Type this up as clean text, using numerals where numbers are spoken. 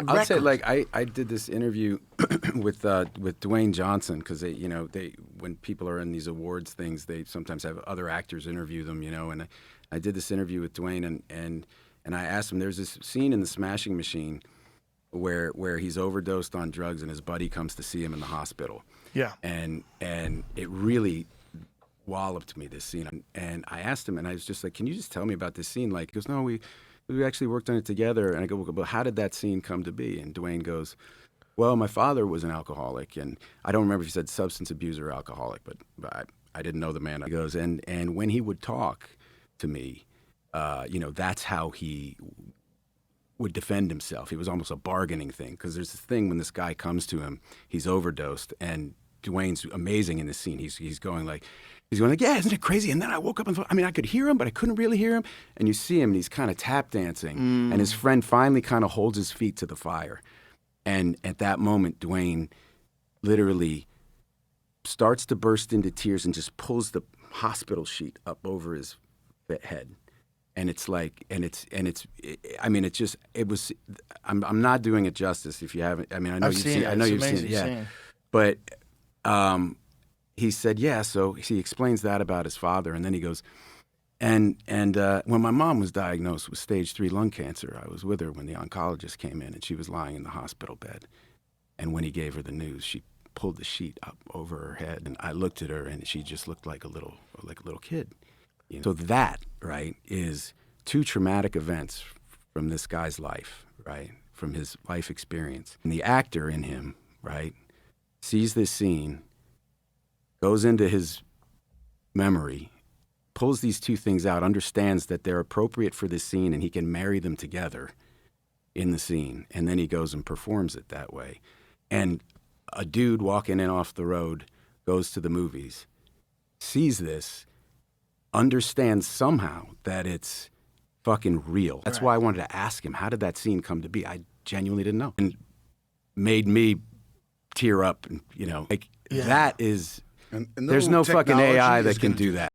I'll say, like, I did this interview with Dwayne Johnson, because they when people are in these awards things, they sometimes have other actors interview them, and I did this interview with Dwayne, and I asked him, there's this scene in The Smashing Machine where he's overdosed on drugs and his buddy comes to see him in the hospital. Yeah. And it really walloped me, this scene. And I asked him, and I was just like, can you just tell me about this scene? Like, he goes, no, we actually worked on it together. And I go, well, how did that scene come to be? And Dwayne goes, well, my father was an alcoholic, and I don't remember if he said substance abuser or alcoholic, but I didn't know the man. He goes, and when he would talk to me, that's how he would defend himself. It was almost a bargaining thing, because there's this thing when this guy comes to him, he's overdosed, and Dwayne's amazing in this scene. He's going like, yeah, isn't it crazy? And then I woke up and I could hear him, but I couldn't really hear him. And you see him, and he's kind of tap dancing, and his friend finally kind of holds his feet to the fire. And at that moment, Dwayne literally starts to burst into tears and just pulls the hospital sheet up over his head. And it's like, I'm not doing it justice if you haven't. I mean, I know you've seen it, yeah. Scene. But he said, yeah. So he explains that about his father, and then he goes, and when my mom was diagnosed with stage 3 lung cancer, I was with her when the oncologist came in, and she was lying in the hospital bed. And when he gave her the news, she pulled the sheet up over her head, and I looked at her, and she just looked like a little kid. So that, right, is 2 traumatic events from this guy's life, right, from his life experience. And the actor in him, right, sees this scene, goes into his memory, pulls these 2 things out, understands that they're appropriate for this scene, and he can marry them together in the scene, and then he goes and performs it that way. And a dude walking in off the road goes to the movies, sees this, understands somehow that it's fucking real. That's why I wanted to ask him, how did that scene come to be? I genuinely didn't know. And made me tear up, and, that is, and there's no fucking AI that can do that.